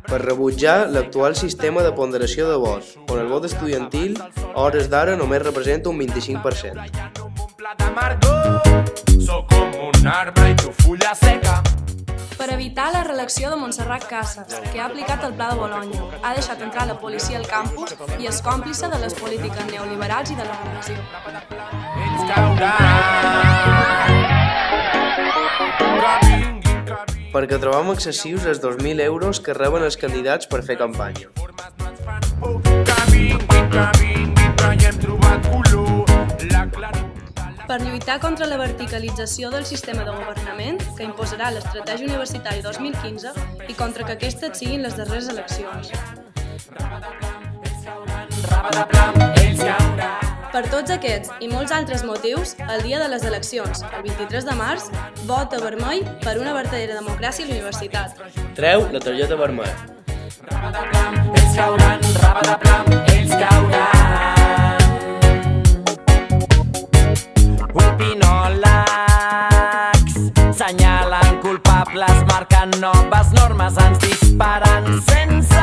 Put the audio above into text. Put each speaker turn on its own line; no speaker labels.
Per rebutjar l'actual sistema de ponderació de vot, on el vot estudiantil a hores d'ara només representa un 25%.
Per evitar la reelecció de Montserrat Casas, que ha aplicat el Pla de Bologna, ha deixat entrar la policia al campus i és còmplice de les polítiques neoliberals i de la repressió.
Perquè trobam excessius els 2.000 euros que reben els candidats per fer campanya.
Per lluitar contra la verticalització del sistema de governament que imposarà l'Estratègia Universitària 2015 i contra que aquestes siguin les darreres eleccions. Per tots aquests i molts altres motius, el dia de les eleccions, el 23 de març, vota vermell per una vertadera democràcia a la universitat.
Treu la targeta vermella.
Ells cauran, ells cauran. Opinòlegs senyalen culpables, marquen noves normes, ens disparen sense